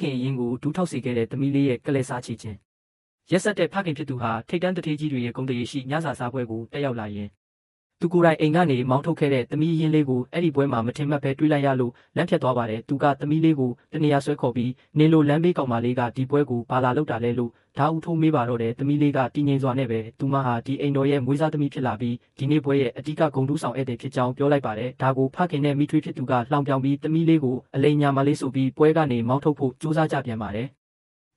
ခင်ရင်ကိုဒူးထောက်စေခဲ့တဲ့သမီးလေးရဲ့ကလေးစားချခြင်းရက်ဆက်တဲ့ဖခင်ဖြစ်သူဟာထိတ်တန်းတထေးကြီးတွေရဲ့ဂုဏ်တရေရှိညစာစားပွဲကိုတက်ရောက်လာရင်သူကိုယ်တိုင်အိမ်ကနေမောင်းထုတ်ခဲ့တဲ့သမီးရင်းလေးကိုအဲ့ဒီပွဲမှာမထင်မှတ်ပဲတွေးလိုက်ရလို့လမ်းဖြတ်သွားပါတယ်သူကသမီးလေးကိုတနေရာဆွဲခေါ်ပြီးနေလိုလမ်းဘေးကောင်မလေးကဒီပွဲကိုဘာလာလောက်တာလဲလို့ဓာတ်ဦးထိုးမေးပါတော့တယ်သမီးလေးကတည်ငြိမ်စွာနဲ့ပဲသူမဟာဒီအိမ်တော်ရဲ့မွေးစားသမီးဖြစ်လာပြီးဒီနေ့ပွဲရဲ့အဓိကဂုဏ်ထူးဆောင်ဧည့်သည်ဖြစ်ကြောင်းပြောလိုက်ပါတယ်ဒါကိုဖခင်နဲ့မိထွေးဖြစ်သူကလှောင်ပြောင်ပြီးသမီးလေးကိုအလိမ်ညာမလေးဆိုပြီးပွဲကနေမောင်းထုတ်ဖို့ကြိုးစားကြပြန်ပါတယ်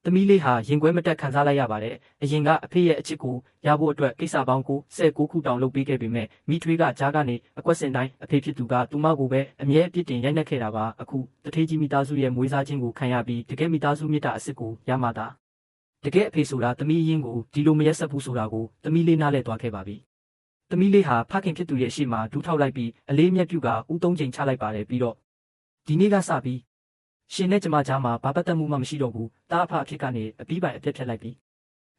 သမီးလေးဟာရင်ခွဲမတက်ခံစားလိုက်ရပါတယ်။အရင်ကအဖေရဲ့အချစ်ကိုရဖို့အတွက်ကိစ္စပေါင်း16ခုတောင်လုပ်ပေးခဲ့ပေမဲ့မိထွေးကကြားကနေအကွက်စင်တိုင်းအဖေဖြစ်သူကသူမကိုပဲအမြဲအပြစ်တင်ရိုက်နှက်ခဲ့တာပါ။အခုတထေးကြီးမိသားစုရဲ့မွေးစားခြင်းကိုခံရပြီးတကယ်မိသားစုမြတ်တာအစ်စ်ကိုရမှသာတကယ်အဖေဆိုတာသမီးရင်းကိုဒီလိုမရက်ဆက်ဘူးဆိုတာကိုသမီးလေးနားလည်သွားခဲ့ပါပြီ။သမီးလေးဟာဖခင်ဖြစ်သူရဲ့အရှိမဒူးထောက်လိုက်ပြီးအလေးမြတ်ပြုကဦးသုံးချိန်ချလိုက်ပါတယ်ပြီးတော့ဒီနေ့ကစပြီးရှင်နဲ့ကျမကြားမှာဘာပတ်သက်မှုမှမရှိတော့ဘူးတားအဖအဖြစ်ကနေအပြီးပိုင်အပြတ်ဖြတ်လိုက်ပြီ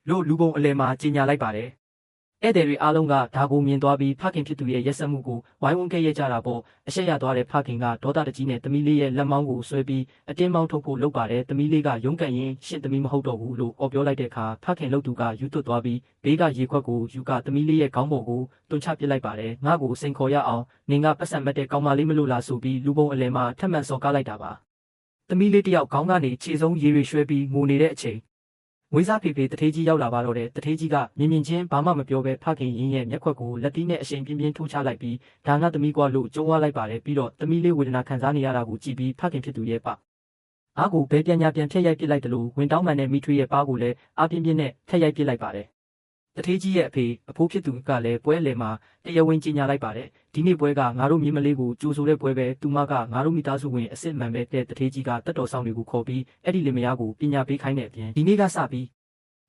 လို့လူပုံအလယ်မှာကြီးညာလိုက်ပါတယ်ဧည့်သည်တွေအားလုံးကဒါကိုမြင်သွားပြီးဖခင်ဖြစ်သူရဲ့ရက်စက်မှုကိုဝိုင်းဝန်းခဲ့ရကြတာပေါ့အရှက်ရသွားတဲ့ဖခင်ကဒေါသတကြီးနဲ့သမီးလေးရဲ့လက်မောင်းကိုဆွဲပြီးအတင်းမောင်းထုတ်ဖို့လုပ်ပါတယ်သမီးလေးကရုန်းကန်ရင်ရှင့်သမီးမဟုတ်တော့ဘူးလို့အော်ပြောလိုက်တဲ့အခါဖခင်လုပ်သူကယူသွတ်သွားပြီးဘေးကရေခွက်ကိုယူကသမီးလေးရဲ့ခေါင်းပေါ်ကိုတွန်းချပစ်လိုက်ပါတယ်ငါ့ကိုစိန်ခေါ်ရအောင်နင်ကပတ်စံမတ်တဲ့ကောင်မလေးမလို့လားဆိုပြီးလူပုံအလယ်မှာထပ်မံစော်ကားလိုက်တာပါသမီးလေးတယောက်ခေါင်းကနေခြေဆုံးရေရွှေပြီးငိုနေတဲ့အချိန်မွေးစားဖေဖေတထေးကြီးရောက်လာပါတော့တယ်တထေးကြီးကမြင်မြင်ချင်းဘာမှမပြောဘဲဖခင်ရင်းရဲ့မျက်ခွက်ကိုလက်သီးနဲ့အရှိန်ပြင်းပြင်းထိုးချလိုက်ပြီးဒါငါသမီးကွာလို့ကြုံဝါလိုက်ပါတယ်ပြီးတော့သမီးလေးဝေဒနာခံစားနေရတာကိုကြည့်ပြီးဖခင်ဖြစ်သူရဲ့ပအားကိုဘဲပြန်ညာပြန်ဖြတ်ရိုက်ပစ်လိုက်တယ်လို့ဝင်တောင်းမှန်တဲ့မိထွေးရဲ့ပါးကိုလည်းအားပြင်းပြင်းနဲ့ထက်ရိုက်ပစ်လိုက်ပါတယ်တထေးကြီးရဲ့အဖိုးဖြစ်သူကလည်းပွဲလေမှာတရားဝင်ကြီးညာလိုက်ပါတယ်ဒီနေ့ပွဲကငါတို့မြေမလေးကိုကြိုဆိုတဲ့ပွဲပဲသူမကငါတို့မိသားစုဝင်အစ်စ်မှန်ပဲတဲ့တထေးကြီးကတက်တော်ဆောင်တွေကိုခေါ်ပြီးအဲ့ဒီလင်မယားကိုပညာပေးခိုင်းတဲ့အပြင်ဒီနေ့ကစပြီး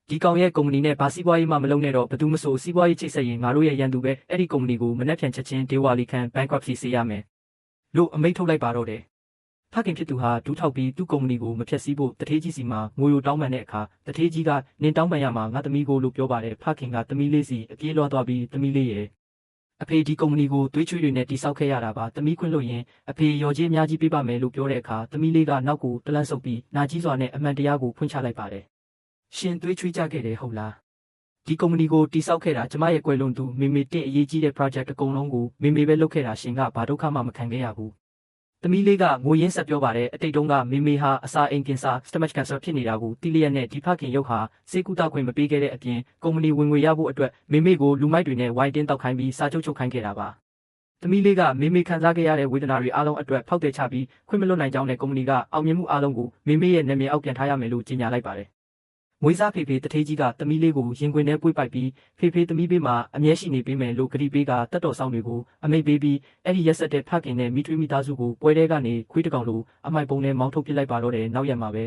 ဒီကောင်ရဲ့ကုမ္ပဏီနဲ့ဘာစီးပွားရေးမှမလုပ်နဲ့တော့ဘယ်သူမှမဆိုစီးပွားရေးချိတ်ဆက်ရင်ငါတို့ရဲ့ရန်သူပဲအဲ့ဒီကုမ္ပဏီကိုမနှက်ဖြန်ချက်ချင်းဒေဝါလီခံ bankruptcy စေရမယ်လို့အမိန့်ထုတ်လိုက်ပါတော့တယ်ဖခင်ဖြစ်သူဟာဒူးထောက်ပြီးသူ့ကုမ္ပဏီကိုမဖျက်ဆီးဖို့တထေးကြီးစီမှာငွေရိုတောင်းပန်တဲ့အခါတထေးကြီးကနင်းတောင်းပန်ရမှာငါသမီးကိုလို့ပြောပါတယ်ဖခင်ကသမီးလေးစီအပြေးလွှားသွားပြီးသမီးလေးရဲ့အဖေဒီကုမ္ပဏီကိုသွေးချွေးတွေနဲ့တိစောက်ခဲ့ရတာပါသမီးခွင့်လို့ရင်အဖေရော်ကြီးအများကြီးပေးပါမယ်လို့ပြောတဲ့အခါသမီးလေးကနောက်ကိုတလန့်ဆုပ်ပြီးနာကြီးစွာနဲ့အမှန်တရားကိုဖွင့်ချလိုက်ပါတယ်ရှင်သွေးချွေးကြခဲ့တယ်ဟုတ်လားဒီကုမ္ပဏီကိုတိစောက်ခဲ့တာကျမရဲ့ကွယ်လွန်သူမေမေတဲ့အရေးကြီးတဲ့ project အကုန်လုံးကိုမေမေပဲလုပ်ခဲ့တာရှင်ကဘာဒုက္ခမှမခံခဲ့ရဘူးသမီးလေးကငိုရင်းဆက်ပြောပါတယ်အတိတ်တုန်းကမေမေဟာအစာအိမ်ကင်ဆာ stomach cancer ဖြစ်နေတာကိုတိလျက်နဲ့ဒီဖခင်ရုပ်ဟာစေကူတာခွင့်မပေးခဲ့တဲ့အပြင်ကုမ္ပဏီဝင်ငွေရဖို့အတွက်မေမေကိုလူမိုက်တွေနဲ့ဝိုင်းတင်းတောက်ခိုင်းပြီးစာချုပ်ခိုင်းခဲ့တာပါသမီးလေးကမေမေခံစားခဲ့ရတဲ့ဝေဒနာတွေအားလုံးအတွက်ဖောက်တယ်ချပြီးခွင့်မလွတ်နိုင်ကြောင်းနဲ့ကုမ္ပဏီကအောင်မြင်မှုအားလုံးကိုမေမေရဲ့နာမည်အောက်ပြန်ထားရမယ်လို့ကြေညာလိုက်ပါတယ်မွေးစားဖေဖေတထေးကြီးကသမီးလေးကိုရင်ခွင်ထဲပွေးပိုက်ပြီးဖေဖေသမီးပေးမှာအမြဲရှိနေပေးမယ်လို့ဂရီပေးကတက်တော်ဆောင်တွေကိုအမိတ်ပေးပြီးအဲ့ဒီရက်ဆက်တဲ့ဖခင်နဲ့မိထွေးမိသားစုကိုပွဲတဲကနေခွေးတကောင်လိုအမိုက်ပုံနဲ့မောင်းထုတ်ပစ်လိုက်ပါတော့တယ်နောက်ရက်မှာပဲ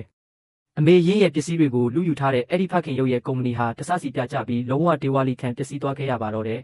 အမေရင်းရဲ့ပစ္စည်းတွေကိုလူယူထားတဲ့အဲ့ဒီဖခင်ရုပ်ရဲ့ကုမ္ပဏီဟာတစစီပြကြပြီးလုံးဝဒေဝါလီခံပစ္စည်းသွားခဲ့ရပါတော့တယ်